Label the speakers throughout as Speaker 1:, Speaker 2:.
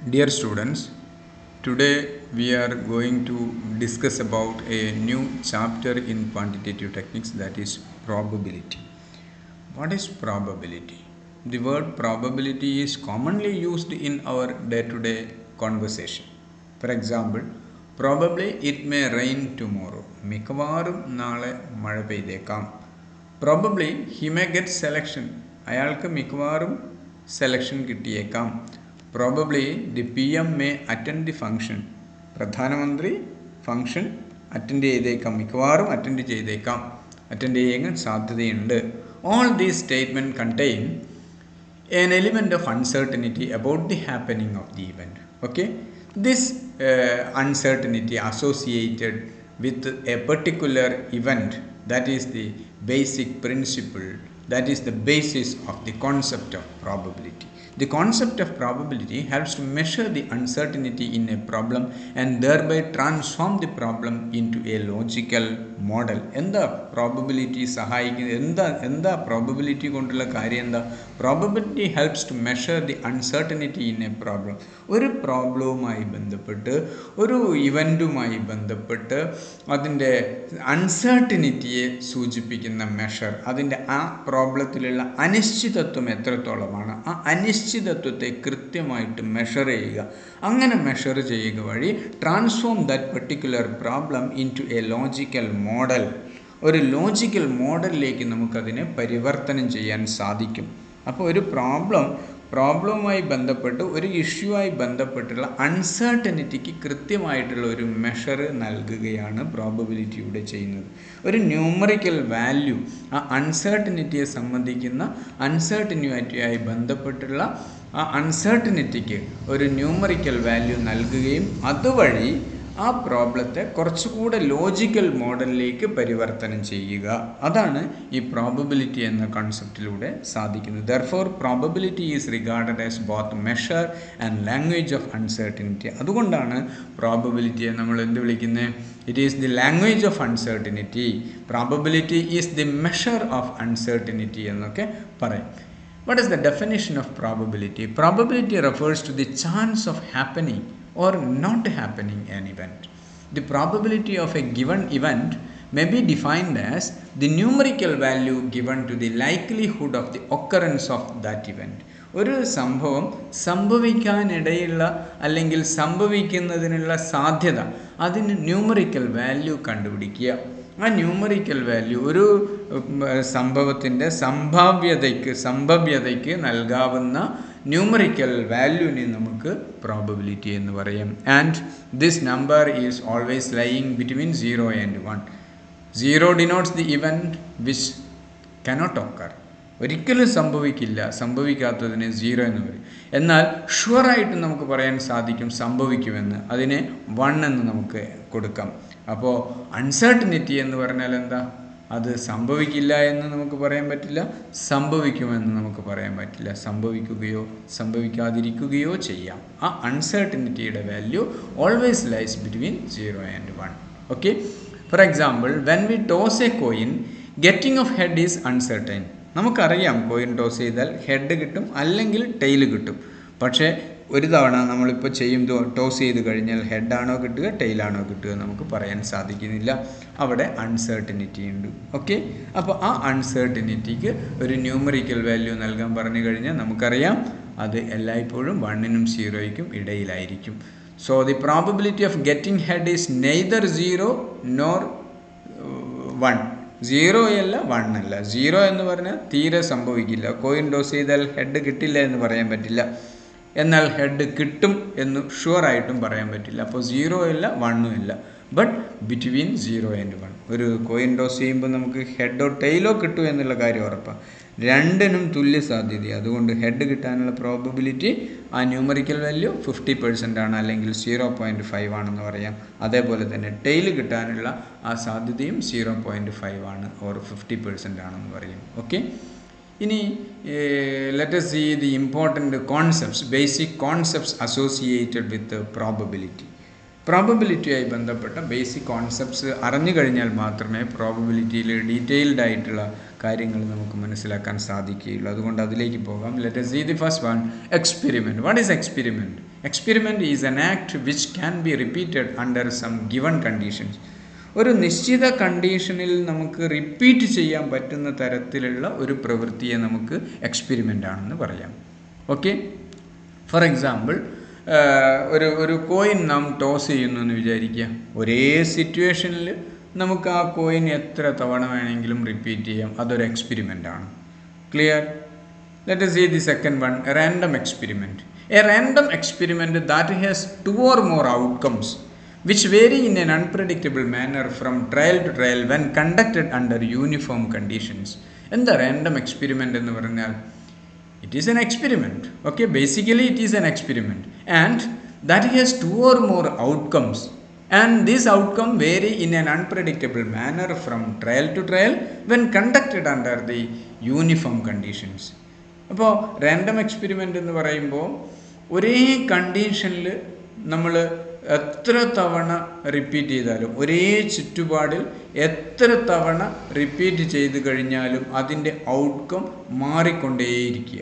Speaker 1: Dear students, today we are going to discuss about a new chapter in quantitative techniques, that is probability. What is probability? The word probability is commonly used in our day-to-day conversation. For example, probably it may rain tomorrow. മിക്കവാറും നാളെ മഴ പെയ്തേക്കാം. Probably he may get selection. അയാൾക്ക് മിക്കവാറും selection കിട്ടിയേക്കാം. Probably the PM may attend the function. പ്രധാനമന്ത്രി function attend ചെയ്തേക്കാം, മിക്കവാറും attend ചെയ്തേക്കാം, അറ്റൻഡ് ചെയ്യാൻ സാധ്യതയുണ്ട്. All these statements contain an element of uncertainty about the happening of the event. Okay, this uncertainty associated with a particular event, that is the basic principle, that is the basis of the concept of probability. The concept of probability helps to measure the uncertainty in a problem and thereby transform the problem into a logical model. എന്താ probability സഹായിക്കുന്നത്? എന്താ probability കൊണ്ടുള്ള കാര്യം? എന്താ probability helps to measure the uncertainty in a problem. ഒരു പ്രോബ്ലവുമായി ബന്ധപ്പെട്ട്, ഒരു ഇവൻറ്റുമായി ബന്ധപ്പെട്ട് അതിൻ്റെ അൺസർട്ടനിറ്റിയെ സൂചിപ്പിക്കുന്ന മെഷർ, അതിൻ്റെ ആ പ്രോബ്ലത്തിലുള്ള അനിശ്ചിതത്വം എത്രത്തോളമാണ്, ആ അനിശ്ചിതത്വത്തെ കൃത്യമായിട്ട് മെഷർ ചെയ്യുക. അങ്ങനെ മെഷർ ചെയ്യുക വഴി transform that particular problem into a logical model. ഒരു ലോജിക്കൽ മോഡലിലേക്ക് നമുക്കതിനെ പരിവർത്തനം ചെയ്യാൻ സാധിക്കും. അപ്പോൾ ഒരു പ്രോബ്ലവുമായി ബന്ധപ്പെട്ട്, ഒരു ഇഷ്യൂവായി ബന്ധപ്പെട്ടുള്ള അൺസർട്ടനിറ്റിക്ക് കൃത്യമായിട്ടുള്ള ഒരു മെഷർ നൽകുകയാണ് പ്രോബബിലിറ്റിയുടെ ചെയ്യുന്നത്. ഒരു ന്യൂമറിക്കൽ വാല്യൂ ആ അൺസർട്ടനിറ്റിയെ സംബന്ധിക്കുന്ന അൺസർട്ടനിറ്റിയായി ബന്ധപ്പെട്ടുള്ള ആ അൺസർട്ടനിറ്റിക്ക് ഒരു ന്യൂമറിക്കൽ വാല്യൂ നൽകുകയും അതുവഴി ആ പ്രോബ്ലത്തെ കുറച്ചുകൂടെ ലോജിക്കൽ മോഡലിലേക്ക് പരിവർത്തനം ചെയ്യുക. അതാണ് ഈ പ്രോബബിലിറ്റി എന്ന കൺസെപ്റ്റിലൂടെ സാധിക്കുന്നത്. Therefore, probability is regarded as both measure and language of uncertainty. അതുകൊണ്ടാണ് പ്രോബബിലിറ്റിയെ നമ്മൾ എന്ത് വിളിക്കുന്നത്? It is the language of uncertainty. Probability is the measure of uncertainty എന്നൊക്കെ പറയും. What is the definition of probability? Probability refers to the chance of happening or not happening an event. The probability of a given event may be defined as the numerical value given to the likelihood of the occurrence of that event. ഒരു സംഭവം സംഭവിക്കാനിടയുള്ള അല്ലെങ്കിൽ സംഭവിക്കുന്നതിനുള്ള സാധ്യത, അതിന് numerical value കണ്ടുപിടിക്കുക. ആ numerical value ഒരു സംഭവത്തിൻ്റെ സംഭവ്യതയ്ക്ക് നൽകാവുന്ന ന്യൂമറിക്കൽ വാല്യൂവിനെ നമുക്ക് പ്രോബബിലിറ്റി എന്ന് പറയും. And this number is always lying between 0 and 1. 0 denotes the event which cannot occur. ഒരിക്കലും സംഭവിക്കാത്തതിന് 0 എന്ന് പറയും. എന്നാൽ ഷുവറായിട്ട് നമുക്ക് പറയാൻ സാധിക്കും സംഭവിക്കുമെന്ന്, അതിനെ 1 എന്ന് നമുക്ക് കൊടുക്കാം. അപ്പോൾ അൺസർട്ടനിറ്റി എന്ന് പറഞ്ഞാൽ എന്താ? അത് സംഭവിക്കില്ല എന്ന് നമുക്ക് പറയാൻ പറ്റില്ല, സംഭവിക്കുമെന്ന് നമുക്ക് പറയാൻ പറ്റില്ല. സംഭവിക്കുകയോ സംഭവിക്കാതിരിക്കുകയോ ചെയ്യാം. ആ അൺസർട്ടനിറ്റിയുടെ value always lies between 0 and 1. Okay, for example, when we toss a coin, getting of head is uncertain. നമുക്കറിയാം കോയിൻ ടോസ് ചെയ്താൽ ഹെഡ് കിട്ടും അല്ലെങ്കിൽ ടെയിൽ കിട്ടും. പക്ഷേ ഒരു തവണ നമ്മളിപ്പോൾ ടോസ് ചെയ്ത് കഴിഞ്ഞാൽ ഹെഡാണോ കിട്ടുക ടെയിലാണോ കിട്ടുക നമുക്ക് പറയാൻ സാധിക്കുന്നില്ല. അവിടെ അൺസർട്ടനിറ്റി ഉണ്ട്. ഓക്കെ, അപ്പോൾ ആ അൺസർട്ടനിറ്റിക്ക് ഒരു ന്യൂമറിക്കൽ വാല്യൂ നൽകാൻ പറഞ്ഞു കഴിഞ്ഞാൽ നമുക്കറിയാം അത് എല്ലായ്പ്പോഴും 1നും 0യ്ക്കും ഇടയിലായിരിക്കും. So the probability of getting head is neither 0 nor 1. 0 അല്ല 1 അല്ല. 0 എന്ന് പറഞ്ഞാൽ തീരെ സംഭവിക്കില്ല. കോയിൻ ടോസ് ചെയ്താൽ ഹെഡ് കിട്ടില്ല എന്ന് പറയാൻ പറ്റില്ല, എന്നാൽ ഹെഡ് കിട്ടും എന്ന് ഷുവറായിട്ടും പറയാൻ പറ്റില്ല. അപ്പോൾ 0 അല്ല 1 അല്ല, ബട്ട് ബിറ്റ്വീൻ 0 and 1. ഒരു കോയിൻ ടോസ് ചെയ്യുമ്പോൾ നമുക്ക് ഹെഡോ ടെയിലോ കിട്ടും എന്നുള്ള കാര്യം ഉറപ്പാണ്. രണ്ടിനും തുല്യ സാധ്യത. അതുകൊണ്ട് ഹെഡ് കിട്ടാനുള്ള പ്രോബബിലിറ്റി ആ ന്യൂമറിക്കൽ വാല്യൂ 50% ആണ്, അല്ലെങ്കിൽ 0.5 ആണെന്ന് പറയാം. അതേപോലെ തന്നെ ടെയിൽ കിട്ടാനുള്ള ആ സാധ്യതയും 0.5 ആണ്, ഓർ 50% ആണെന്ന് പറയും. ഓക്കെ, ഇനി let us see the important concepts, basic concepts associated with probability. പ്രോബബിലിറ്റിയായി ബന്ധപ്പെട്ട ബേസിക് കോൺസെപ്റ്റ്സ് അറിഞ്ഞു കഴിഞ്ഞാൽ മാത്രമേ പ്രോബബിലിറ്റിയിൽ ഡീറ്റെയിൽഡ് ആയിട്ടുള്ള കാര്യങ്ങൾ നമുക്ക് മനസ്സിലാക്കാൻ സാധിക്കുകയുള്ളൂ. അതുകൊണ്ട് അതിലേക്ക് പോകാം. Let us see the first one, experiment. What is experiment? Experiment is an act which can be repeated under some given conditions. ഒരു നിശ്ചിത കണ്ടീഷനിൽ നമുക്ക് റിപ്പീറ്റ് ചെയ്യാൻ പറ്റുന്ന തരത്തിലുള്ള ഒരു പ്രവൃത്തിയെ നമുക്ക് എക്സ്പെരിമെൻ്റ് ആണെന്ന് പറയാം. ഓക്കെ, ഫോർ എക്സാമ്പിൾ ഒരു കോയിൻ നാം ടോസ് ചെയ്യുന്നു എന്ന് വിചാരിക്കുക. ഒരേ സിറ്റുവേഷനിൽ നമുക്ക് ആ കോയിൻ എത്ര തവണ വേണമെങ്കിലും റിപ്പീറ്റ് ചെയ്യാം. അതൊരു എക്സ്പെരിമെൻ്റ് ആണ്. Clear? Let us see the second one, a random experiment. A random experiment that has two or more outcomes which vary in an unpredictable manner from trial to trial when conducted under uniform conditions. എന്താ random experiment എന്ന് പറഞ്ഞാൽ? It is an experiment. Okay, basically it is an experiment and that has two or more outcomes and these outcomes vary in an unpredictable manner from trial to trial when conducted under the uniform conditions. അപ്പോൾ random experiment എന്ന് പറയുമ്പോൾ ഒരേ കണ്ടീഷനിൽ നമ്മൾ എത്ര തവണ repeat ചെയ്താലും, ഒരേ ചുറ്റുപാടിൽ എത്ര തവണ റിപ്പീറ്റ് ചെയ്ത് കഴിഞ്ഞാലും അതിൻ്റെ ഔട്ട്കം മാറിക്കൊണ്ടേയിരിക്കുക.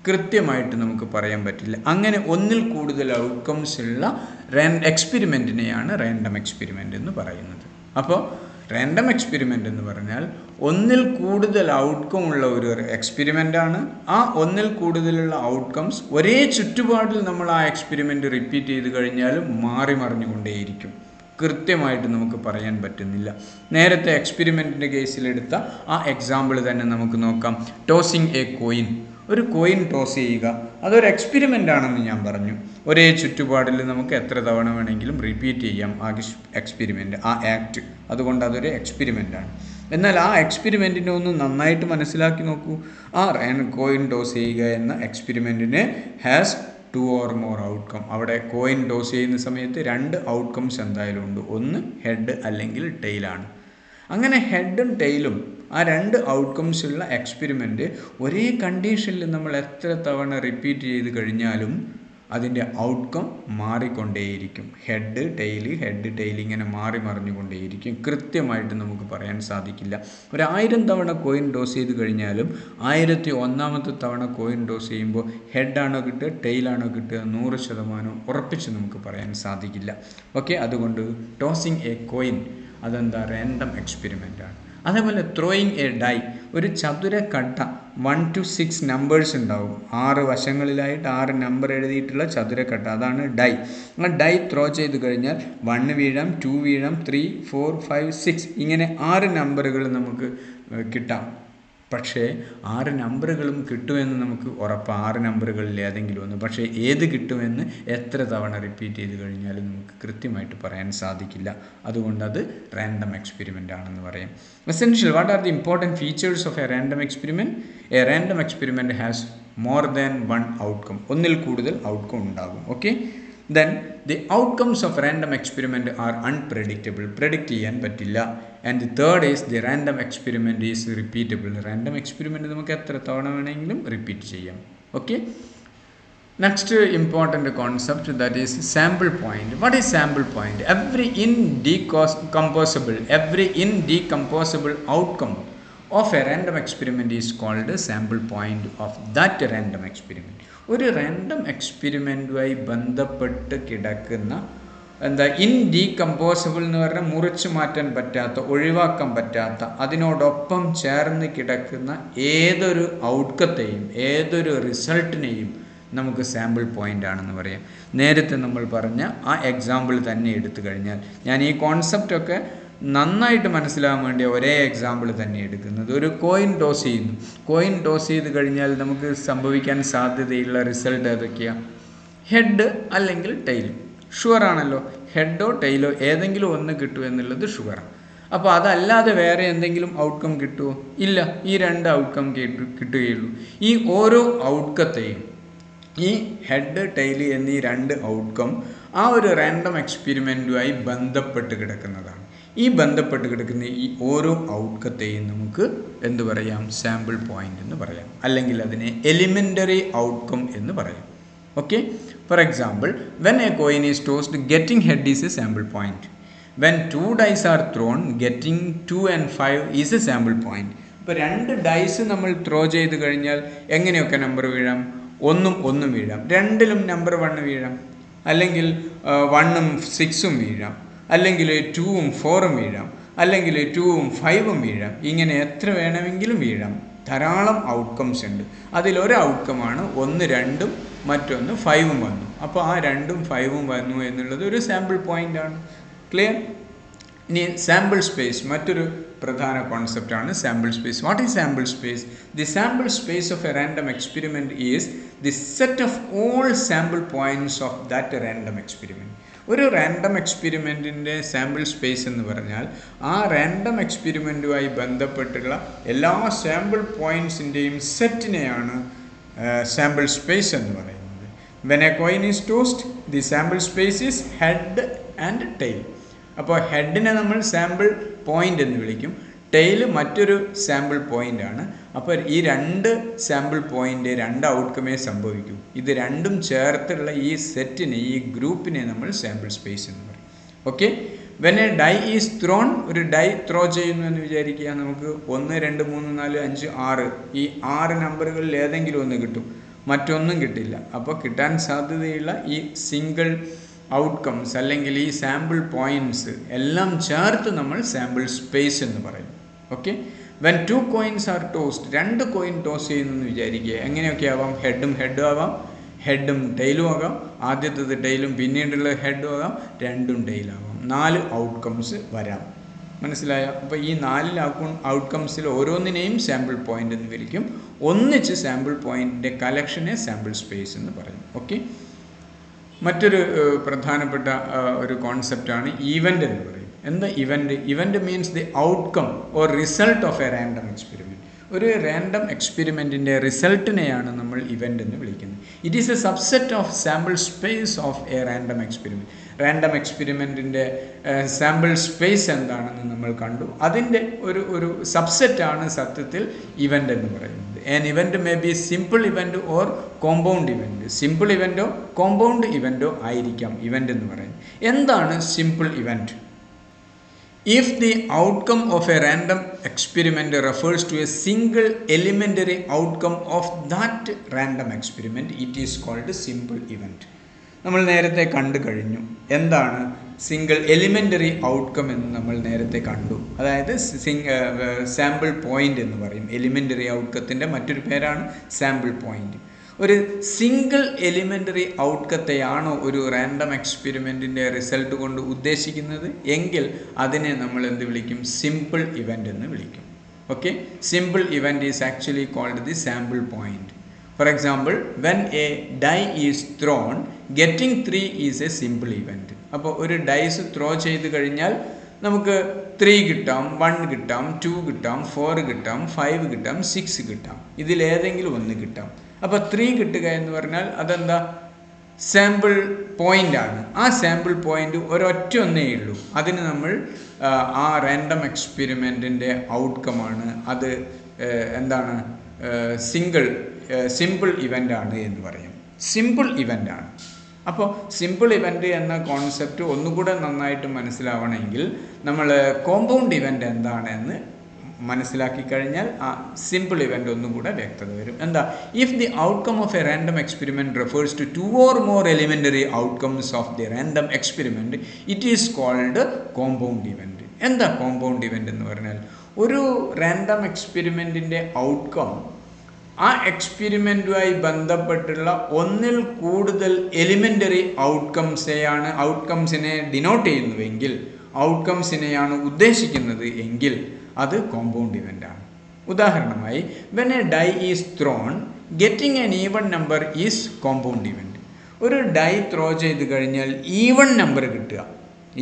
Speaker 1: കൃത്യമായിട്ട് നമുക്ക് പറയാൻ പറ്റില്ല. അങ്ങനെ ഒന്നിൽ കൂടുതൽ ഔട്ട്കംസ് ഉള്ള എക്സ്പെരിമെൻറ്റിനെയാണ് റാൻഡം എക്സ്പെരിമെൻ്റ് എന്ന് പറയുന്നത്. അപ്പോൾ റാൻഡം എക്സ്പെരിമെൻ്റ് എന്ന് പറഞ്ഞാൽ ഒന്നിൽ കൂടുതൽ ഔട്ട്കം ഉള്ള ഒരു എക്സ്പെരിമെൻ്റാണ്. ആ ഒന്നിൽ കൂടുതലുള്ള ഔട്ട്കംസ് ഒരേ ചുറ്റുപാടിൽ നമ്മൾ ആ എക്സ്പെരിമെൻ്റ് റിപ്പീറ്റ് ചെയ്ത് കഴിഞ്ഞാലും മാറി മറിഞ്ഞുകൊണ്ടേയിരിക്കും. കൃത്യമായിട്ട് നമുക്ക് പറയാൻ പറ്റുന്നില്ല. നേരത്തെ എക്സ്പെരിമെൻറ്റിൻ്റെ കേസിലെടുത്ത ആ എക്സാമ്പിൾ തന്നെ നമുക്ക് നോക്കാം. Tossing A coin. ഒരു കോയിൻ ടോസ് ചെയ്യുക, അതൊരു എക്സ്പെരിമെൻ്റ് ആണെന്ന് ഞാൻ പറഞ്ഞു. ഒരേ ചുറ്റുപാടിൽ നമുക്ക് എത്ര തവണ വേണമെങ്കിലും റിപ്പീറ്റ് ചെയ്യാം ആ എക്സ്പെരിമെൻ്റ്, ആ ആക്ട്. അതുകൊണ്ട് അതൊരു എക്സ്പെരിമെൻ്റാണ്. എന്നാൽ ആ എക്സ്പെരിമെൻറ്റിനെ ഒന്ന് നന്നായിട്ട് മനസ്സിലാക്കി നോക്കൂ. ആ കോയിൻ ടോസ് ചെയ്യുക എന്ന എക്സ്പെരിമെൻറ്റിന് has two or more outcome. അവിടെ കോയിൻ ടോസ് ചെയ്യുന്ന സമയത്ത് രണ്ട് ഔട്ട്കംസ് എന്തായാലും ഉണ്ട്. ഒന്ന് ഹെഡ് അല്ലെങ്കിൽ ടെയിലാണ്. അങ്ങനെ ഹെഡും ടെയിലും ആ രണ്ട് ഔട്ട്കംസ് ഉള്ള എക്സ്പെരിമെൻ്റ് ഒരേ കണ്ടീഷനിൽ നമ്മൾ എത്ര തവണ റിപ്പീറ്റ് ചെയ്ത് കഴിഞ്ഞാലും അതിൻ്റെ ഔട്ട്കം മാറിക്കൊണ്ടേയിരിക്കും. ഹെഡ് ടെയിൽ ഇങ്ങനെ മാറി മറിഞ്ഞുകൊണ്ടേയിരിക്കും. കൃത്യമായിട്ട് നമുക്ക് പറയാൻ സാധിക്കില്ല. 1000 തവണ കോയിൻ ടോസ് ചെയ്ത് കഴിഞ്ഞാലും 1001ാമത്തെ തവണ കോയിൻ ടോസ് ചെയ്യുമ്പോൾ ഹെഡാണോ കിട്ടുക ടെയിലാണോ കിട്ടുക 100% ഉറപ്പിച്ച് നമുക്ക് പറയാൻ സാധിക്കില്ല. ഓക്കെ, അതുകൊണ്ട് ടോസിങ് എ കോയിൻ അതെന്താ റാൻഡം എക്സ്പെരിമെൻ്റാണ്. അതേപോലെ ത്രോയിങ് എ ഡൈ. ഒരു ചതുര കട്ട 1 to 6 നമ്പേഴ്സ് ഉണ്ടാവും. 6 വശങ്ങളിലായിട്ട് 6 നമ്പർ എഴുതിയിട്ടുള്ള ചതുരക്കട്ട, അതാണ് ഡൈ. ആ ഡൈ ത്രോ ചെയ്ത് കഴിഞ്ഞാൽ 1 വീഴാം, 2 വീഴാം, 3, 4, 5, 6 ഇങ്ങനെ 6 നമ്പറുകൾ നമുക്ക് കിട്ടാം. പക്ഷേ 6 നമ്പറുകളും കിട്ടുമെന്ന് നമുക്ക് ഉറപ്പാണ്. 6 നമ്പറുകളിൽ ഏതെങ്കിലും ഒന്ന്. പക്ഷേ ഏത് കിട്ടുമെന്ന് എത്ര തവണ റിപ്പീറ്റ് ചെയ്ത് കഴിഞ്ഞാലും നമുക്ക് കൃത്യമായിട്ട് പറയാൻ സാധിക്കില്ല. അതുകൊണ്ട് അത് റാൻഡം എക്സ്പെരിമെൻ്റ് ആണെന്ന് പറയും. Essential, what are the important features of a random experiment? A random experiment has more than one outcome. ഒന്നിൽ കൂടുതൽ ഔട്ട്കം ഉണ്ടാകും. Okay, then the outcomes of random experiment are unpredictable. predict ചെയ്യാൻ പറ്റില്ല. and the third is the random experiment is repeatable. random experiment നമുക്ക് എത്ര തവണ വേണമെങ്കിലും repeat ചെയ്യാം. Okay, next important concept that is sample point. What is sample point? every indecomposable outcome of a random experiment is called a sample point of that random experiment. ഒരു random എക്സ്പെരിമെൻറ്റുമായി ബന്ധപ്പെട്ട് കിടക്കുന്ന ഇൻഡീകമ്പോസിബിൾ എന്ന് പറഞ്ഞാൽ മുറിച്ചു മാറ്റാൻ പറ്റാത്ത, ഒഴിവാക്കാൻ പറ്റാത്ത, അതിനോടൊപ്പം ചേർന്ന് കിടക്കുന്ന ഏതൊരു ഔട്ട്കത്തെയും ഏതൊരു റിസൾട്ടിനെയും നമുക്ക് സാമ്പിൾ പോയിൻ്റ് ആണെന്ന് പറയാം. നേരത്തെ നമ്മൾ പറഞ്ഞ ആ എക്സാമ്പിൾ തന്നെ എടുത്തു കഴിഞ്ഞാൽ, ഞാൻ ഈ കോൺസെപ്റ്റൊക്കെ നന്നായിട്ട് മനസ്സിലാകാൻ വേണ്ടി ഒരേ എക്സാമ്പിൾ തന്നെ എടുക്കുന്നത്. ഒരു കോയിൻ ടോസ് ചെയ്യുന്നു. കോയിൻ ടോസ് ചെയ്ത് കഴിഞ്ഞാൽ നമുക്ക് സംഭവിക്കാൻ സാധ്യതയുള്ള റിസൾട്ട് ഏതൊക്കെയാണ്? ഹെഡ് അല്ലെങ്കിൽ ടെയിൽ. ഷുവറാണല്ലോ, ഹെഡോ ടെയിലോ ഏതെങ്കിലും ഒന്ന് കിട്ടുമെന്നുള്ളത് ഷുവറാണ്. അപ്പോൾ അതല്ലാതെ വേറെ എന്തെങ്കിലും ഔട്ട്കം കിട്ടുമോ? ഇല്ല, ഈ 2 ഔട്ട്കം കിട്ടുകയുള്ളൂ. ഈ ഓരോ ഔട്ട്കത്തെയും, ഈ ഹെഡ് ടെയിൽ എന്നീ 2 ഔട്ട്കം ആ ഒരു റാൻഡം എക്സ്പെരിമെൻറ്റുമായി ബന്ധപ്പെട്ട് കിടക്കുന്നതാണ്. ഈ ബന്ധപ്പെട്ട് കിടക്കുന്ന ഈ ഓരോ ഔട്ട്കത്തെയും നമുക്ക് എന്ത് പറയാം? സാമ്പിൾ പോയിൻ്റ് എന്ന് പറയാം. അല്ലെങ്കിൽ അതിനെ എലിമെൻ്ററി ഔട്ട്കം എന്ന് പറയാം. Okay, for example, when a coin is tossed, getting head is a sample point. When 2 dice are thrown, getting 2 and 5 is a sample point. ഇപ്പോൾ 2 ഡൈസ് നമ്മൾ ത്രോ ചെയ്ത് കഴിഞ്ഞാൽ എങ്ങനെയൊക്കെ നമ്പർ വീഴാം? ഒന്നും വീഴാം. രണ്ടിലും നമ്പർ 1 വീഴാം, അല്ലെങ്കിൽ 1ഉം 6ഉം വീഴാം, അല്ലെങ്കിൽ 2ഉം 4ഉം വീഴാം, അല്ലെങ്കിൽ 2ഉം 5ഉം വീഴാം. ഇങ്ങനെ എത്ര വേണമെങ്കിലും വീഴാം. ധാരാളം ഔട്ട്കംസ് ഉണ്ട്. അതിലൊരു ഔട്ട്കമാണ് 1 2ഉം മറ്റൊന്ന് 5ഉം വന്നു. അപ്പോൾ ആ 2ഉം 5ഉം വന്നു എന്നുള്ളത് ഒരു സാമ്പിൾ പോയിന്റ് ആണ്. ക്ലിയർ? ഇനി സാമ്പിൾ സ്പേസ് മറ്റൊരു പ്രധാന കോൺസെപ്റ്റാണ് sample space. What is sample space? The sample space of a random experiment is the set of all sample points of that random experiment. ഒരു റാൻഡം എക്സ്പെരിമെൻറ്റിൻ്റെ സാമ്പിൾ സ്പേസ് എന്ന് പറഞ്ഞാൽ ആ റാൻഡം എക്സ്പെരിമെൻറ്റുമായി ബന്ധപ്പെട്ടുള്ള എല്ലാ സാമ്പിൾ പോയിൻറ്റ്സിൻ്റെയും സെറ്റിനെയാണ് സാമ്പിൾ സ്പേസ് എന്ന് പറയുന്നത്. When a coin is tossed, the sample space is head and tail. അപ്പോൾ ഹെഡിനെ നമ്മൾ സാമ്പിൾ പോയിൻ്റ് എന്ന് വിളിക്കും, ടെയില് മറ്റൊരു സാമ്പിൾ പോയിൻ്റ് ആണ്. അപ്പോൾ ഈ 2 സാമ്പിൾ പോയിൻ്റ് 2 ഔട്ട്കമേ സംഭവിക്കും. ഇത് രണ്ടും ചേർത്തുള്ള ഈ സെറ്റിനെ, ഈ ഗ്രൂപ്പിനെ നമ്മൾ സാമ്പിൾ സ്പേസ് എന്ന് പറയും. Okay, when a die is thrown, ഒരു ഡൈ ത്രോ ചെയ്യുന്നു എന്ന് വിചാരിക്കുക. നമുക്ക് 1 2 3 4 5 6, ഈ 6 നമ്പറുകളിൽ ഏതെങ്കിലും ഒന്ന് കിട്ടും, മറ്റൊന്നും കിട്ടില്ല. അപ്പോൾ കിട്ടാൻ സാധ്യതയുള്ള ഈ സിംഗിൾ ഔട്ട്കംസ് അല്ലെങ്കിൽ ഈ സാമ്പിൾ പോയിൻറ്റ്സ് എല്ലാം ചേർത്ത് നമ്മൾ സാമ്പിൾ സ്പേസ് എന്ന് പറയും. Okay, when 2 coins R tossed, 2 coin toss ചെയ്യുന്നു എന്ന് വിചാരിക്കുക. എങ്ങനെയൊക്കെ ആവാം? ഹെഡും ആവാം, ഹെഡും ടെയിലും ആകാം, ആദ്യത്തേത് ടെയിലും പിന്നീടുള്ള ഹെഡും ആകാം, 2ഉം ടെയിലാവാം. 4 ഔട്ട്കംസ് വരാം. മനസ്സിലായോ? അപ്പോൾ ഈ 4 ഔട്ട്കംസിൽ ഓരോന്നിനെയും സാമ്പിൾ പോയിൻ്റ് എന്ന് വിളിക്കും. ഒന്നിച്ച് സാമ്പിൾ പോയിൻറ്റിൻ്റെ കളക്ഷനെ സാമ്പിൾ സ്പേസ് എന്ന് പറയും. ഓക്കെ, മറ്റൊരു പ്രധാനപ്പെട്ട ഒരു കോൺസെപ്റ്റാണ് ഇവൻ്റ് എന്ന് പറയും. എന്താ event? Event means the outcome or result of a random experiment. ഒരു റാൻഡം എക്സ്പെരിമെൻറ്റിൻ്റെ റിസൾട്ടിനെയാണ് നമ്മൾ ഇവൻ്റ് എന്ന് വിളിക്കുന്നത്. It is A subset of sample space of a random experiment. Random എക്സ്പെരിമെൻറ്റിൻ്റെ സാമ്പിൾ സ്പേസ് എന്താണെന്ന് നമ്മൾ കണ്ടു. അതിൻ്റെ ഒരു സബ്സെറ്റാണ് സത്യത്തിൽ ഇവൻ്റ് എന്ന് പറയുന്നത്. An event may be simple event or compound event. Simple ഇവൻറ്റോ കോമ്പൗണ്ട് ഇവൻറ്റോ ആയിരിക്കാം ഇവൻ്റ് എന്ന് പറയുന്നത്. എന്താണ് simple event? If the outcome of a random experiment refers to a single elementary outcome of that random experiment, it is called a simple event. നമ്മൾ നേരത്തെ കണ്ടു കഴിഞ്ഞു എന്താണ് സിംഗിൾ എലിമെൻ്ററി ഔട്ട്കം എന്ന് നമ്മൾ നേരത്തെ കണ്ടു. അതായത് സാമ്പിൾ പോയിൻ്റ് എന്ന് പറയും. എലിമെൻ്ററി ഔട്ട്കത്തിൻ്റെ മറ്റൊരു പേരാണ് സാമ്പിൾ പോയിൻ്റ്. ഒരു സിംഗിൾ എലിമെൻ്ററി ഔട്ട്കത്തെയാണോ ഒരു റാൻഡം എക്സ്പെരിമെൻറ്റിൻ്റെ റിസൾട്ട് കൊണ്ട് ഉദ്ദേശിക്കുന്നത് എങ്കിൽ അതിനെ നമ്മൾ എന്ത് വിളിക്കും? സിമ്പിൾ ഇവൻ്റ് എന്ന് വിളിക്കും. Okay, simple event is actually called the sample point. For example, when a die is thrown, getting 3 is a simple event. അപ്പോൾ ഒരു ഡൈസ് ത്രോ ചെയ്ത് കഴിഞ്ഞാൽ നമുക്ക് 3 കിട്ടാം, 1 കിട്ടാം, 2 കിട്ടാം, 4 കിട്ടാം, 5 കിട്ടാം, 6 കിട്ടാം. ഇതിലേതെങ്കിലും ഒന്ന് കിട്ടാം. അപ്പോൾ 3 കിട്ടുക എന്ന് പറഞ്ഞാൽ അതെന്താ? സാമ്പിൾ പോയിൻ്റ് ആണ്. ആ സാമ്പിൾ പോയിൻ്റ് ഒരൊറ്റ ഒന്നേ ഉള്ളൂ. അതിന് നമ്മൾ ആ റാൻഡം എക്സ്പെരിമെൻറ്റിൻ്റെ ഔട്ട്കമാണ്. അത് എന്താണ്? സിമ്പിൾ ഇവൻ്റ് ആണ് എന്ന് പറയും. സിമ്പിൾ ഇവൻ്റ് ആണ്. അപ്പോൾ സിമ്പിൾ ഇവൻ്റ് എന്ന കോൺസെപ്റ്റ് ഒന്നുകൂടെ നന്നായിട്ട് മനസ്സിലാവണമെങ്കിൽ നമ്മൾ കോമ്പൗണ്ട് ഇവൻ്റ് എന്താണെന്ന് മനസ്സിലാക്കി കഴിഞ്ഞാൽ ആ സിമ്പിൾ ഇവൻ്റ് ഒന്നുകൂടെ വ്യക്തത വരും. എന്താ? If the outcome of a random experiment refers to 2 or more elementary outcomes of the random experiment, it is called compound event. എന്താ കോമ്പൗണ്ട് ഇവൻ്റ് എന്ന് പറഞ്ഞാൽ? ഒരു റാൻഡം എക്സ്പെരിമെൻറ്റിൻ്റെ ഔട്ട്കം ആ എക്സ്പെരിമെൻറ്റുമായി ബന്ധപ്പെട്ടുള്ള ഒന്നിൽ കൂടുതൽ എലിമെൻ്ററി ഔട്ട്കംസിനെ ഡിനോട്ട് ചെയ്യുന്നുവെങ്കിൽ, ഔട്ട്കംസിനെയാണ് ഉദ്ദേശിക്കുന്നത് എങ്കിൽ അത് കോമ്പൗണ്ട് ഇവൻ്റ് ആണ്. ഉദാഹരണമായി, when a die is thrown, getting an even number is compound event. ഒരു ഡൈ ത്രോ ചെയ്ത് കഴിഞ്ഞാൽ ഈവൺ നമ്പർ കിട്ടുക.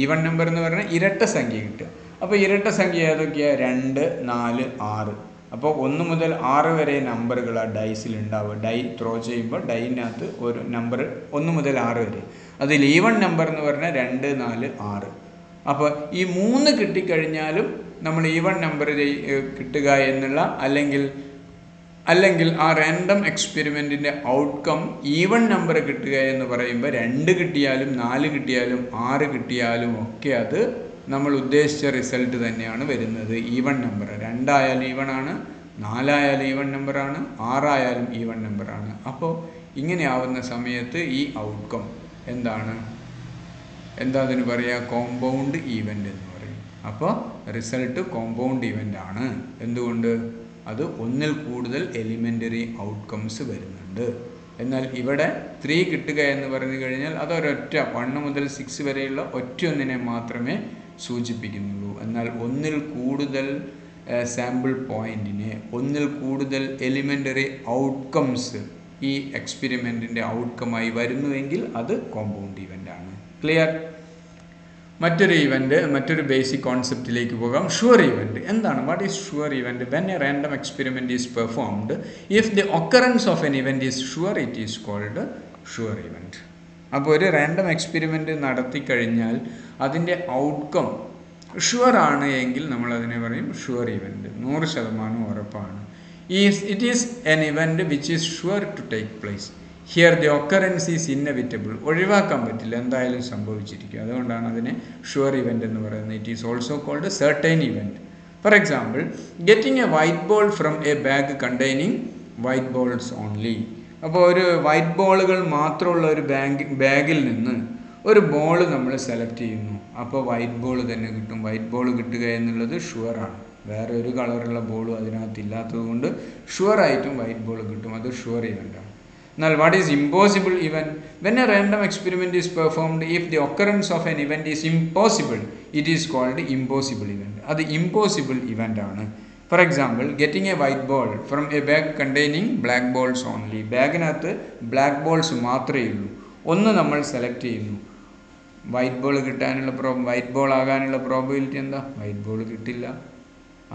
Speaker 1: ഈവൺ നമ്പർ എന്ന് പറഞ്ഞാൽ ഇരട്ട സംഖ്യ കിട്ടുക. അപ്പോൾ ഇരട്ട സംഖ്യ ഏതൊക്കെയാണ്? 2, 4, 6. അപ്പോൾ 1 മുതൽ 6 വരെ നമ്പറുകൾ ആ ഡൈസിൽ ഉണ്ടാവുക. ഡൈ ത്രോ ചെയ്യുമ്പോൾ ഡൈനകത്ത് ഒരു നമ്പർ 1 മുതൽ 6 വരെ. അതിൽ ഈവൺ നമ്പർ എന്ന് പറഞ്ഞാൽ 2, 4, 6. അപ്പോൾ ഈ 3 കിട്ടിക്കഴിഞ്ഞാലും നമ്മൾ ഈവൺ നമ്പർ കിട്ടുക എന്നുള്ള, അല്ലെങ്കിൽ അല്ലെങ്കിൽ ആ റാൻഡം എക്സ്പെരിമെൻറ്റിൻ്റെ ഔട്ട്കം ഈവൺ നമ്പർ കിട്ടുക എന്ന് പറയുമ്പോൾ 2 കിട്ടിയാലും 4 കിട്ടിയാലും 6 കിട്ടിയാലും ഒക്കെ അത് നമ്മൾ ഉദ്ദേശിച്ച റിസൾട്ട് തന്നെയാണ് വരുന്നത്. ഈവൺ നമ്പർ 2 ആയാലും ഈവൺ ആണ്, 4 ആയാലും ഈവൺ നമ്പറാണ്, 6 ആയാലും ഈവൺ നമ്പറാണ്. അപ്പോൾ ഇങ്ങനെ ആവുന്ന സമയത്ത് ഈ ഔട്ട്കം എന്താണ്, എന്താ അതിന് പറയുക, കോമ്പൗണ്ട് ഈവൻ്റ് എന്ന് പറയും. അപ്പോൾ റിസൾട്ട് കോമ്പൗണ്ട് ഈവൻ്റ് ആണ്. എന്തുകൊണ്ട്? അത് ഒന്നിൽ കൂടുതൽ എലിമെൻ്ററി ഔട്ട്കംസ് വരുന്നുണ്ട്. എന്നാൽ ഇവിടെ 3 കിട്ടുക എന്ന് പറഞ്ഞു കഴിഞ്ഞാൽ അതൊരൊറ്റ 1 മുതൽ 6 വരെയുള്ള ഒറ്റയൊന്നിനെ മാത്രമേ സൂചിപ്പിക്കുന്നുള്ളൂ. എന്നാൽ ഒന്നിൽ കൂടുതൽ സാമ്പിൾ പോയിൻറ്റിനെ, ഒന്നിൽ കൂടുതൽ എലിമെൻ്ററി ഔട്ട്കംസ് ഈ എക്സ്പെരിമെൻറ്റിൻ്റെ ഔട്ട്കമായി വരുന്നുവെങ്കിൽ അത് കോമ്പൗണ്ട് ഇവൻ്റ് ആണ്. ക്ലിയർ? മറ്റൊരു ഇവൻ്റ്, മറ്റൊരു ബേസിക് കോൺസെപ്റ്റിലേക്ക് പോകാം. ഷുവർ ഇവൻ്റ് എന്താണ്? What is sure event? When a random experiment is performed, if the occurrence of an event is sure, it is called sure event. അപ്പോൾ ഒരു റാൻഡം എക്സ്പെരിമെൻറ്റ് നടത്തി കഴിഞ്ഞാൽ അതിൻ്റെ ഔട്ട്കം ഷുവർ ആണ് എങ്കിൽ നമ്മൾ അതിനെ പറയും ഷുവർ ഇവൻ്റ്. 100% ഉറപ്പാണ്. It is an event which is sure to take place. Here the occurrence is inevitable. ഒഴിവാക്കാൻ പറ്റില്ല, എന്തായാലും സംഭവിച്ചിരിക്കും. അതുകൊണ്ടാണ് അതിനെ ഷുവർ ഇവൻ്റ് എന്ന് പറയുന്നത്. It is also called certain event. For example, getting a white ball from a bag containing white balls only. അപ്പോൾ ഒരു white ബോളുകൾ മാത്രമുള്ള ഒരു ബാഗിൽ നിന്ന് ഒരു ബോൾ നമ്മൾ സെലക്ട് ചെയ്യുന്നു. അപ്പോൾ വൈറ്റ് ബോൾ തന്നെ കിട്ടും. വൈറ്റ് ബോൾ കിട്ടുക എന്നുള്ളത് ഷുവറാണ്. വേറെ ഒരു കളറുള്ള ബോളും അതിനകത്ത് ഇല്ലാത്തത് കൊണ്ട് ഷുവറായിട്ടും വൈറ്റ് ബോൾ കിട്ടും. അത് ഷുവർ ഇവൻ്റാണ്. എന്നാൽ what is impossible event? When a random experiment is performed, if the occurrence of an event is impossible, it is called impossible event. അത് ഇമ്പോസിബിൾ ഇവൻ്റ് ആണ്. For example, getting a white ball from a bag containing black balls only. ബാഗിനകത്ത് black balls മാത്രമേ ഉള്ളൂ. ഒന്ന് നമ്മൾ select ചെയ്യുന്നു. White ball കിട്ടാനുള്ള white ball ആകാനുള്ള പ്രോബബിലിറ്റി എന്താ? വൈറ്റ് ബോൾ കിട്ടില്ല.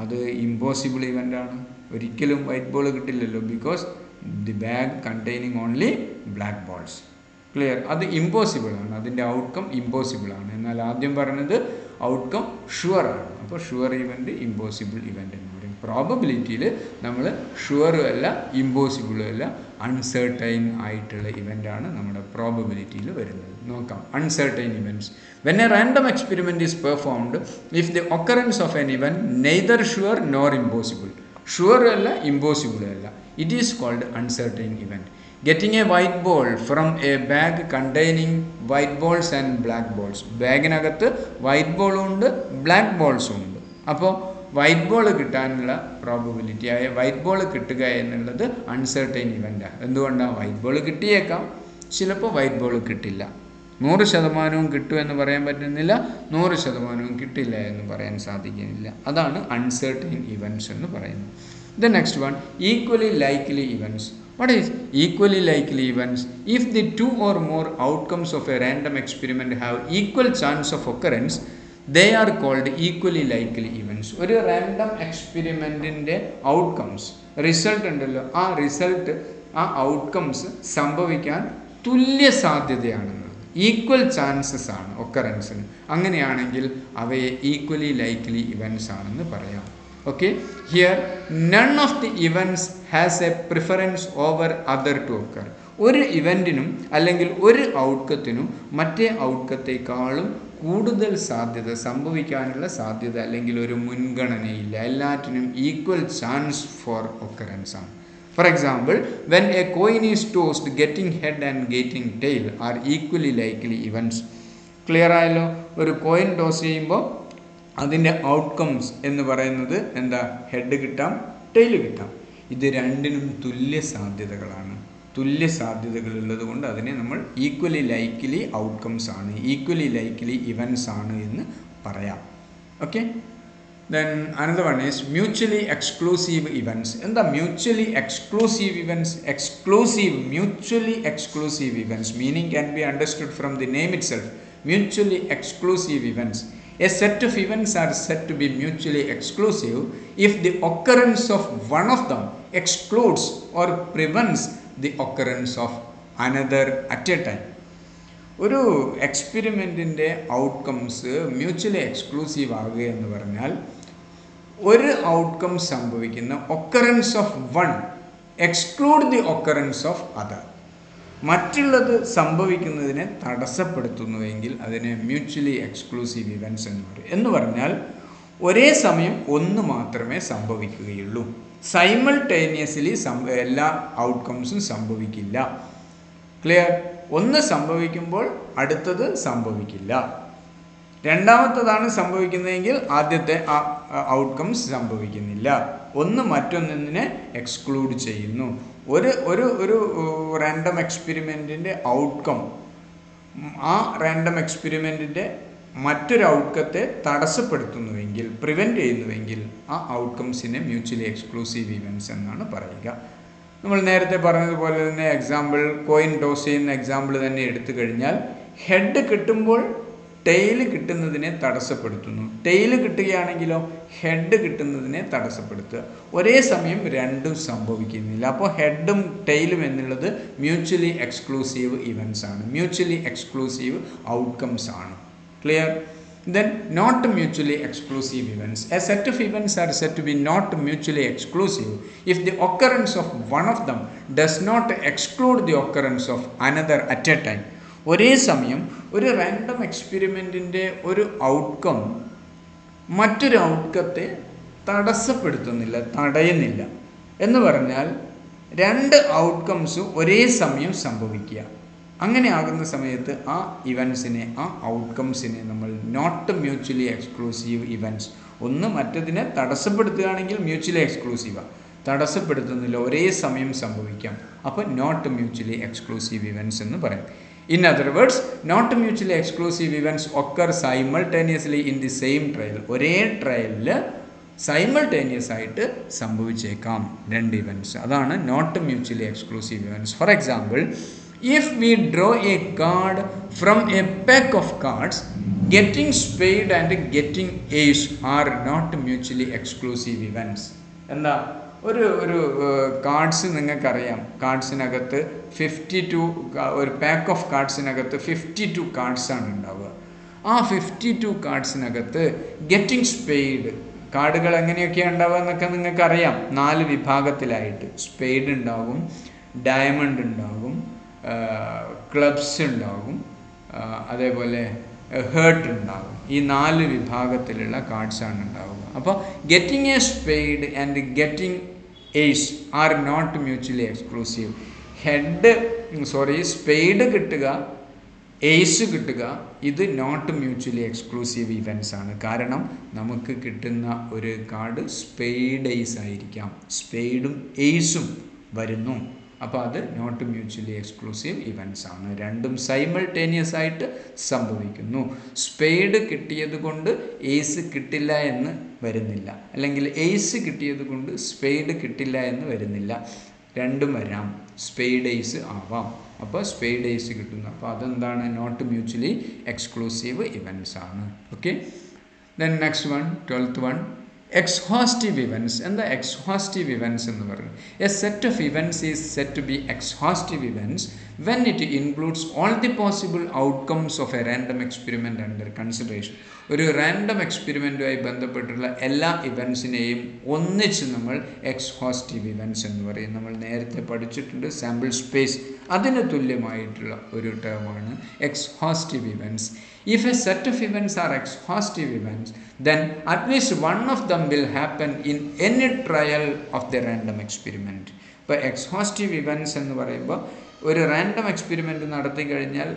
Speaker 1: അത് ഇമ്പോസിബിൾ ഇവൻ്റ് ആണ്. ഒരിക്കലും വൈറ്റ് ബോൾ കിട്ടില്ലല്ലോ, because the bag containing only black balls. Clear? അത് ഇമ്പോസിബിൾ ആണ്. അതിൻ്റെ ഔട്ട്കം ഇമ്പോസിബിൾ ആണ്. എന്നാൽ ആദ്യം പറഞ്ഞത് ഔട്ട്കം ഷുവർ ആണ്. അപ്പോൾ ഷുവർ ഇവൻ്റ്, ഇമ്പോസിബിൾ ഇവൻ്റ് എന്ന് പറയും. പ്രോബബിലിറ്റിയിൽ നമ്മൾ ഷുവറും അല്ല ഇമ്പോസിബിളും അല്ല, അൺസെർട്ടൈൻ ആയിട്ടുള്ള ഇവൻ്റാണ് നമ്മുടെ പ്രോബബിലിറ്റിയിൽ വരുന്നത്. നോക്കാം. Uncertain events. When a random experiment is performed, if the occurrence of an event neither sure nor impossible. ഷുവറും അല്ല ഇമ്പോസിബിളും അല്ല, it is called uncertain event. Getting a white ball from a bag containing white balls and black balls. ബാഗിനകത്ത് white ബോളും ഉണ്ട്, black ബോൾസും ഉണ്ട്. അപ്പോൾ വൈറ്റ് ബോൾ കിട്ടാനുള്ള പ്രോബബിലിറ്റി ആയ വൈറ്റ് ബോൾ കിട്ടുക എന്നുള്ളത് അൺസെർട്ടൈൻ ഇവൻ്റാണ്. എന്തുകൊണ്ടാണ്? വൈറ്റ് ബോൾ കിട്ടിയേക്കാം, ചിലപ്പോൾ വൈറ്റ് ബോൾ കിട്ടില്ല. 100% കിട്ടുമെന്ന് പറയാൻ പറ്റുന്നില്ല, 100% കിട്ടില്ല എന്ന് പറയാൻ സാധിക്കുന്നില്ല. അതാണ് അൺസെർട്ടൈൻ ഇവൻറ്റ്സ് എന്ന് പറയുന്നത്. The next one, equally likely events. What is equally likely events? If the 2 or more outcomes of a random experiment have equal chance of occurrence, they are called equally likely events. ഒരു random എക്സ്പെരിമെൻറ്റിൻ്റെ outcomes, result ഉണ്ടല്ലോ, ആ result, ആ outcomes സംഭവിക്കാൻ തുല്യ സാധ്യതയാണെന്നുള്ളത്, equal chances ആണ് ഒക്കറൻസിന്. അങ്ങനെയാണെങ്കിൽ അവയെ equally likely events ആണെന്ന് പറയാം. Okay, here none of the events has a preference over other to occur. ഒരു ഇവൻറ്റിനും അല്ലെങ്കിൽ ഒരു ഔട്ട്കത്തിനും മറ്റേ ഔട്ട്കത്തേക്കാളും കൂടുതൽ സാധ്യത, സംഭവിക്കാനുള്ള സാധ്യത അല്ലെങ്കിൽ ഒരു മുൻഗണനയില്ല. എല്ലാറ്റിനും ഈക്വൽ ചാൻസ് ഫോർ ഒക്കറൻസ് ആണ്. For example, when a coin is tossed, getting head and getting tail are equally likely events. Clear ആയല്ലോ? ഒരു കോയിൻ ടോസ് ചെയ്യുമ്പോൾ അതിൻ്റെ ഔട്ട്കംസ് എന്ന് പറയുന്നത് എന്താ? ഹെഡ് കിട്ടാം, ടെയിൽ കിട്ടാം. ഇത് രണ്ടിനും തുല്യ സാധ്യതകളാണ്. തുല്യ സാധ്യതകളുള്ളത് കൊണ്ട് അതിനെ നമ്മൾ ഈക്വലി ലൈക്ലി ഔട്ട്കംസ് ആണ്, ഈക്വലി ലൈക്ലി ഇവൻറ്റ്സ് ആണ് എന്ന് പറയാം. Okay. Then another one is mutually exclusive events. എന്താ mutually exclusive events? Exclusive, mutually exclusive events meaning can be understood from the name itself. Mutually exclusive events. A set of events are said to be mutually exclusive if the occurrence of one of them excludes or prevents the occurrence of another at a time. ഒരു എക്സ്പെരിമെൻറ്റിൻ്റെ outcomes mutually exclusive ആകുക എന്ന് പറഞ്ഞാൽ ഒരു outcome സംഭവിക്കുന്ന occurrence of one exclude the occurrence of other. മറ്റുള്ളത് സംഭവിക്കുന്നതിനെ തടസ്സപ്പെടുത്തുന്നുവെങ്കിൽ അതിനെ മ്യൂച്വലി എക്സ്ക്ലൂസീവ് ഇവൻറ്റ്സ് എന്ന് പറയും. എന്ന് പറഞ്ഞാൽ ഒരേ സമയം ഒന്ന് മാത്രമേ സംഭവിക്കുകയുള്ളൂ. സൈമൾട്ടേനിയസ്ലി എല്ലാ ഔട്ട്കംസും സംഭവിക്കില്ല. ക്ലിയർ? ഒന്ന് സംഭവിക്കുമ്പോൾ അടുത്തത് സംഭവിക്കില്ല. രണ്ടാമത്തതാണ് സംഭവിക്കുന്നതെങ്കിൽ ആദ്യത്തെ ഔട്ട്കംസ് സംഭവിക്കുന്നില്ല. ഒന്ന് മറ്റൊന്നിനെ എക്സ്ക്ലൂഡ് ചെയ്യുന്നു. ഒരു റാൻഡം എക്സ്പെരിമെൻറ്റിൻ്റെ ഔട്ട്കം ആ റാൻഡം എക്സ്പെരിമെൻറ്റിൻ്റെ മറ്റൊരു ഔട്ട്കത്തെ തടസ്സപ്പെടുത്തുന്നുവെങ്കിൽ, പ്രിവെൻറ്റ് ചെയ്യുന്നുവെങ്കിൽ ആ ഔട്ട്കംസിനെ മ്യൂച്വലി എക്സ്ക്ലൂസീവ് ഇവൻറ്റ്സ് എന്നാണ് പറയുക. നമ്മൾ നേരത്തെ പറഞ്ഞതുപോലെ തന്നെ എക്സാമ്പിൾ, കോയിൻ ടോസ് ചെയ്യുന്ന എക്സാമ്പിൾ തന്നെ എടുത്തു കഴിഞ്ഞാൽ ഹെഡ് കിട്ടുമ്പോൾ ടെയിൽ കിട്ടുന്നതിനെ തടസ്സപ്പെടുത്തുന്നു. ടെയിൽ കിട്ടുകയാണെങ്കിലോ ഹെഡ് കിട്ടുന്നതിനെ തടസ്സപ്പെടുത്തുക. ഒരേ സമയം രണ്ടും സംഭവിക്കുന്നില്ല. അപ്പോൾ ഹെഡും ടെയിലും എന്നുള്ളത് മ്യൂച്വലി എക്സ്ക്ലൂസീവ് ഇവൻറ്റ്സ് ആണ്, മ്യൂച്വലി എക്സ്ക്ലൂസീവ് ഔട്ട്കംസ് ആണ്. Clear? Then not mutually exclusive events. A set of events are said to be not mutually exclusive if the occurrence of one of them does not exclude the occurrence of another at a time. ഒരേ സമയം ഒരു random എക്സ്പെരിമെൻറ്റിൻ്റെ ഒരു outcome മറ്റൊരു ഔട്ട്കത്തെ തടസ്സപ്പെടുത്തുന്നില്ല, തടയുന്നില്ല. എന്ന് പറഞ്ഞാൽ രണ്ട് outcomes ഒരേ സമയം സംഭവിക്കുക. അങ്ങനെ ആകുന്ന സമയത്ത് ആ ഇവൻസിനെ, ആ ഔട്ട്കംസിനെ നമ്മൾ നോട്ട് മ്യൂച്വലി എക്സ്ക്ലൂസീവ് ഇവൻറ്റ്സ്, ഒന്ന് മറ്റതിനെ തടസ്സപ്പെടുത്തുകയാണെങ്കിൽ മ്യൂച്വലി എക്സ്ക്ലൂസീവാണ്, തടസ്സപ്പെടുത്തുന്നില്ല, ഒരേ സമയം സംഭവിക്കാം, അപ്പോൾ നോട്ട് മ്യൂച്വലി എക്സ്ക്ലൂസീവ് ഇവൻറ്റ്സ് എന്ന് പറയും. In other words, not mutually exclusive events occur simultaneously in the same trial. ഒരേ ട്രയലിൽ സൈമൾട്ടേനിയസ് ആയിട്ട് സംഭവിച്ചേക്കാം രണ്ട് ഇവൻറ്റ്സ്. അതാണ് not mutually exclusive events. For example, if we draw a card from a pack of cards, getting spade and getting ace are not mutually exclusive events. എന്താ, ഒരു cards നിങ്ങൾക്കറിയാം, കാർഡ്സിനകത്ത് 52, ഒരു പാക്ക് ഓഫ് കാർഡ്സിനകത്ത് 52 കാർഡ്സാണ് ഉണ്ടാവുക. ആ 52 കാർഡ്സിനകത്ത് ഗെറ്റിംഗ് സ്പെയ്ഡ്, കാർഡുകൾ എങ്ങനെയൊക്കെയാണ് ഉണ്ടാവുക എന്നൊക്കെ നിങ്ങൾക്കറിയാം. 4 വിഭാഗത്തിലായിട്ട് സ്പെയ്ഡ് ഉണ്ടാകും, ഡയമണ്ട് ഉണ്ടാകും, ക്ലബ്സ് ഉണ്ടാകും, അതേപോലെ ഹേർട്ട് ഉണ്ടാകും. ഈ 4 വിഭാഗത്തിലുള്ള കാർഡ്സാണ് ഉണ്ടാവുക. അപ്പോൾ getting a spade and getting ace are not mutually exclusive. Spade കിട്ടുക, ഏസ് കിട്ടുക, ഇത് നോട്ട് മ്യൂച്വലി എക്സ്ക്ലൂസീവ് ഇവൻറ്റ്സ് ആണ്. കാരണം നമുക്ക് കിട്ടുന്ന ഒരു കാർഡ് സ്പെയ്ഡ് ഏസ് ആയിരിക്കാം, സ്പെയ്ഡും ഏസും വരുന്നു. അപ്പോൾ അത് നോട്ട് മ്യൂച്വലി എക്സ്ക്ലൂസീവ് ഇവൻറ്റ്സ് ആണ്. രണ്ടും സൈമൾട്ടേനിയസ് ആയിട്ട് സംഭവിക്കുന്നു. സ്പെയ്ഡ് കിട്ടിയത് കൊണ്ട് ഏസ് കിട്ടില്ല എന്ന് വരുന്നില്ല, അല്ലെങ്കിൽ ഏസ് കിട്ടിയത് കൊണ്ട് സ്പെയ്ഡ് കിട്ടില്ല എന്ന് വരുന്നില്ല. രണ്ടും വരാം, സ്പെയ്ഡ് ഏസ് ആവാം. അപ്പോൾ സ്പെയ്ഡ് ഏസ് കിട്ടുന്നു. അപ്പോൾ അതെന്താണ്, നോട്ട് മ്യൂച്വലി എക്സ്ക്ലൂസീവ് ഇവൻറ്റ്സ് ആണ്. Okay, then next one, 12th one, exhaustive events. എന്താ എക്സ്ഹോസ്റ്റീവ് ഇവൻറ്റ്സ് എന്ന് പറയുന്നത്? A set of events is set to be exhaustive events when it includes all the possible outcomes of a random experiment under consideration. ഒരു random എക്സ്പെരിമെൻറ്റുമായി ബന്ധപ്പെട്ടുള്ള എല്ലാ ഇവൻറ്റ്സിനെയും ഒന്നിച്ച് നമ്മൾ exhaustive events എന്ന് പറയും. നമ്മൾ നേരത്തെ പഠിച്ചിട്ടുണ്ട് സാമ്പിൾ സ്പേസ്, അതിന് തുല്യമായിട്ടുള്ള ഒരു ടേമാണ് exhaustive events. If a set of events are exhaustive events, then at least one of them will happen in any trial of the random experiment. ഇപ്പോൾ എക്സ്ഹോസ്റ്റീവ് ഇവൻറ്റ്സ് എന്ന് പറയുമ്പോൾ ഒരു റാൻഡം എക്സ്പെരിമെൻറ്റ് നടത്തി കഴിഞ്ഞാൽ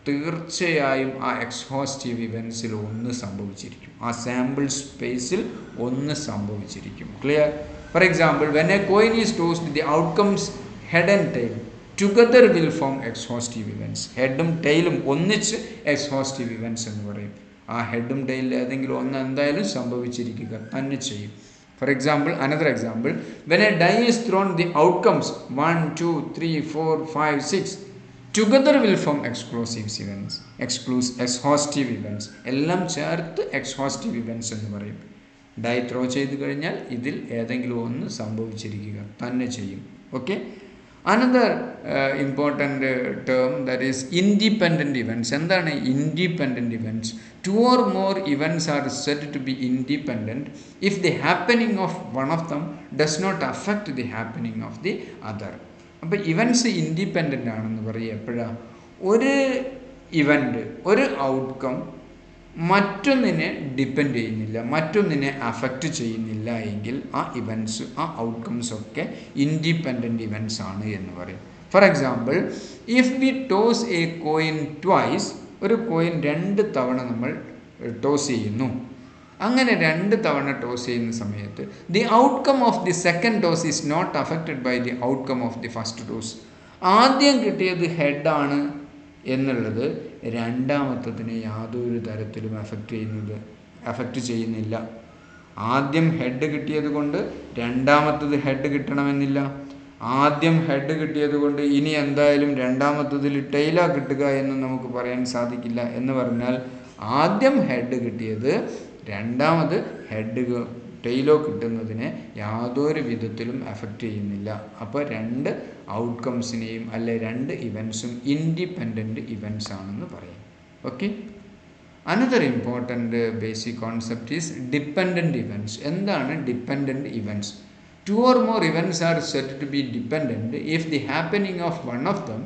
Speaker 1: തീർച്ചയായും ആ എക്സ്ഹോസ്റ്റീവ് ഇവൻറ്റ്സിൽ ഒന്ന് സംഭവിച്ചിരിക്കും, ആ സാമ്പിൾ സ്പേസിൽ ഒന്ന് സംഭവിച്ചിരിക്കും. Clear? For example, when a coin is tossed, the outcomes head and tail together will form exhaustive events. ഹെഡും ടെയിലും ഒന്നിച്ച് എക്സ്ഹോസ്റ്റീവ് ഇവൻറ്റ്സ് എന്ന് പറയും. ആ ഹെഡും ടെയിലും ഏതെങ്കിലും ഒന്ന് എന്തായാലും സംഭവിച്ചിരിക്കുക തന്നെ ചെയ്യും. For example, another example, when a die is thrown, the outcomes 1, 2, 3, 4, 5, 6 together will form exclusive events, exhaustive events. എല്ലാം ചേർത്ത് എക്സ്ഹോസ്റ്റീവ് ഇവൻറ്റ്സ് എന്ന് പറയും. ഡൈ ത്രോ ചെയ്ത് കഴിഞ്ഞാൽ ഇതിൽ ഏതെങ്കിലും ഒന്ന് സംഭവിച്ചിരിക്കുക തന്നെ ചെയ്യും. Okay, Another important term, that is independent events. എന്താണ് independent events? Two or more events are said to be independent if the happening of one of them does not affect the happening of the other. അപ്പോൾ events independent ആണെന്ന് പറയുക എപ്പോഴാണ്? ഒരു event, ഒരു outcome മറ്റൊന്നിനെ depend ചെയ്യുന്നില്ല, മറ്റൊന്നിനെ affect ചെയ്യുന്നില്ല എങ്കിൽ ആ ഇവൻറ്റ്സ്, ആ ഔട്ട്കംസ് ഒക്കെ ഇൻഡിപെൻഡൻറ്റ് ഇവൻറ്റ്സ് ആണ് എന്ന് പറയും. Four example, if V toss a coin twice, ഒരു കോയിൻ 2 തവണ നമ്മൾ ടോസ് ചെയ്യുന്നു. അങ്ങനെ 2 തവണ ടോസ് ചെയ്യുന്ന സമയത്ത് the outcome of the second toss is not affected by the outcome of the first toss. ആദ്യം കിട്ടിയത് ഹെഡാണ് എന്നുള്ളത് രണ്ടാമത്തതിനെ യാതൊരു തരത്തിലും അഫക്റ്റ് ചെയ്യുന്നില്ല. ആദ്യം ഹെഡ് കിട്ടിയത് കൊണ്ട് രണ്ടാമത്തത് ഹെഡ് കിട്ടണമെന്നില്ല. ആദ്യം ഹെഡ് കിട്ടിയത് കൊണ്ട് ഇനി എന്തായാലും രണ്ടാമത്തതിൽ ടെയിലാ കിട്ടുക എന്ന് നമുക്ക് പറയാൻ സാധിക്കില്ല. എന്ന് പറഞ്ഞാൽ ആദ്യം ഹെഡ് കിട്ടിയത് രണ്ടാമത് ടെയിലോ കിട്ടുന്നതിനെ യാതൊരു വിധത്തിലും അഫക്റ്റ് ചെയ്യുന്നില്ല. അപ്പോൾ 2 ഔട്ട്കംസിനെയും അല്ലെ 2 ഇവൻറ്റ്സും ഇൻഡിപെൻഡൻറ്റ് ഇവൻറ്റ്സ് ആണെന്ന് പറയും. Okay. Another important basic concept is dependent events. എന്താണ് dependent events? 2 or more events are said to be dependent if the happening of one of them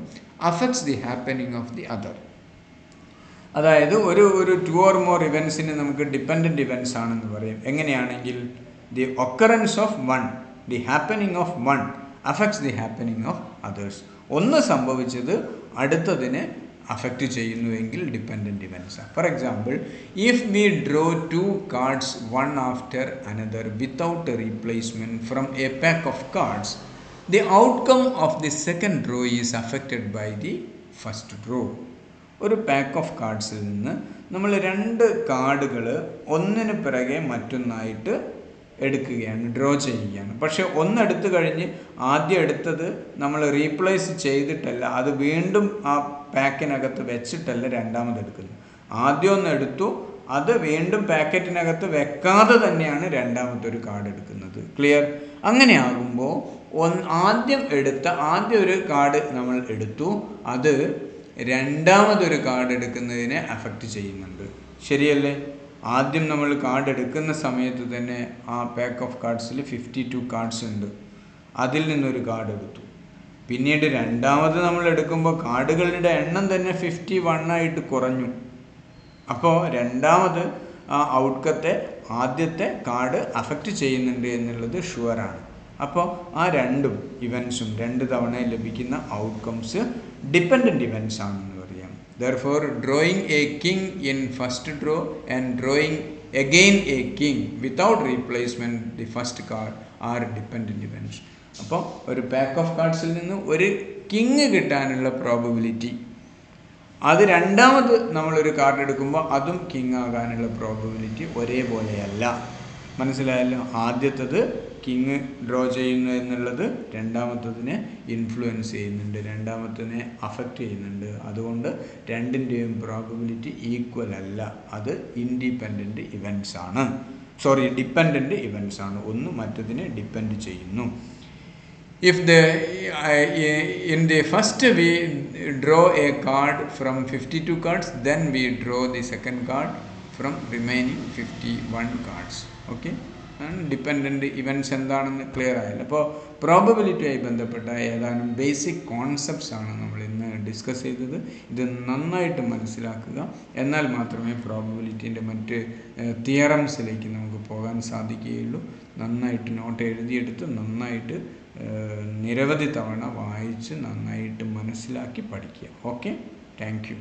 Speaker 1: affects the happening of the other. അതായത് ഒരു 2 or more ഇവൻറ്റ്സിന് നമുക്ക് dependent events ആണെന്ന് പറയും. എങ്ങനെയാണെങ്കിൽ the occurrence of one, the happening of one affects the happening of others. ഒന്ന് സംഭവിച്ചത് അടുത്തതിനെ affect ചെയ്യുന്നുവെങ്കിൽ ഡിപ്പെൻഡൻറ്റ് ഇവൻറ്റ്സ് ആണ്. For example, if we draw 2 cards one after another without a replacement from a pack of cards, the outcome of the second draw is affected by the first draw. ഒരു pack of കാർഡ്സിൽ നിന്ന് നമ്മൾ 2 കാർഡുകൾ ഒന്നിന് പിറകെ മറ്റൊന്നായിട്ട് എടുക്കുകയാണ്, draw ചെയ്യുകയാണ്. പക്ഷെ ഒന്നെടുത്ത് കഴിഞ്ഞ് ആദ്യം എടുത്തത് നമ്മൾ റീപ്ലേസ് ചെയ്തിട്ടല്ല, അത് വീണ്ടും ആ പാക്കിനകത്ത് വെച്ചിട്ടല്ല രണ്ടാമത് എടുക്കുന്നത്. ആദ്യം ഒന്ന് എടുത്തു, അത് വീണ്ടും പാക്കറ്റിനകത്ത് വെക്കാതെ തന്നെയാണ് രണ്ടാമത്തെ ഒരു കാർഡ് എടുക്കുന്നത്. ക്ലിയർ? അങ്ങനെ ആകുമ്പോൾ ആദ്യം ഒരു കാർഡ് നമ്മൾ എടുത്തു, അത് രണ്ടാമതൊരു കാർഡ് എടുക്കുന്നതിനെ അഫക്റ്റ് ചെയ്യുന്നുണ്ട്. ശരിയല്ലേ? ആദ്യം നമ്മൾ കാർഡ് എടുക്കുന്ന സമയത്ത് തന്നെ ആ പാക്ക് ഓഫ് കാർഡ്സിൽ 52 കാർഡ്സ് ഉണ്ട്. അതിൽ നിന്നൊരു കാർഡ് എടുത്തു. പിന്നീട് രണ്ടാമത് നമ്മൾ എടുക്കുമ്പോൾ കാർഡുകളുടെ എണ്ണം തന്നെ 51 ആയിട്ട് കുറഞ്ഞു. അപ്പോൾ രണ്ടാമത് ആ ഔട്ട്കത്തെ ആദ്യത്തെ കാർഡ് അഫക്റ്റ് ചെയ്യുന്നുണ്ട് എന്നുള്ളത് ഷുവറാണ്. അപ്പോൾ ആ 2 ഇവൻറ്റ്സും 2 തവണ ലഭിക്കുന്ന ഔട്ട്കംസ് ഡിപ്പെൻഡൻറ്റ് ഇവൻറ്റ്സ് ആണെന്ന് പറയാം. Therefore, drawing a king in first draw and drawing again a king without replacement the first card are dependent events. അപ്പോൾ ഒരു പാക്ക് ഓഫ് കാർഡ്സിൽ നിന്ന് ഒരു കിങ് കിട്ടാനുള്ള പ്രോബബിലിറ്റി, അത് രണ്ടാമത് നമ്മളൊരു കാർഡ് എടുക്കുമ്പോൾ അതും കിങ് ആകാനുള്ള പ്രോബബിലിറ്റി ഒരേപോലെയല്ല. മനസ്സിലായല്ലോ? ആദ്യത്തത് കിങ് ഡ്രോ ചെയ്യുന്നു എന്നുള്ളത് രണ്ടാമത്തതിനെ ഇൻഫ്ലുവൻസ് ചെയ്യുന്നുണ്ട്, രണ്ടാമത്തതിനെ അഫക്റ്റ് ചെയ്യുന്നുണ്ട്. അതുകൊണ്ട് രണ്ടിൻ്റെയും പ്രോബബിലിറ്റി ഈക്വൽ അല്ല, അത് ഇൻഡിപെൻഡൻറ്റ് ഇവൻറ്റ്സ് ആണ്. ഡിപ്പെൻഡൻറ്റ് ഇവൻറ്റ്സ് ആണ്. ഒന്ന് മറ്റതിനെ ഡിപ്പെൻഡ് ചെയ്യുന്നു. If in the first we draw a card from 52 cards, then we draw the second card from remaining 51 cards. Okay? Dependent events എന്താണെന്ന് ക്ലിയർ ആയല്ലോ. അപ്പോൾ പ്രോബബിലിറ്റിയായി ബന്ധപ്പെട്ട ഏതാനും ബേസിക് കോൺസെപ്റ്റ്സ് ആണ് നമ്മൾ ഇന്ന് ഡിസ്കസ് ചെയ്തത്. ഇത് നന്നായിട്ട് മനസ്സിലാക്കുക, എന്നാൽ മാത്രമേ പ്രോബബിലിറ്റീൻ്റെ മറ്റ് തിയറംസിലേക്ക് നമുക്ക് പോകാൻ സാധിക്കുകയുള്ളൂ. നന്നായിട്ട് നോട്ട് എഴുതിയെടുത്ത് നന്നായിട്ട് നിരവധി തവണ വായിച്ച് നന്നായിട്ട് മനസ്സിലാക്കി പഠിക്കുക. Okay, thank you.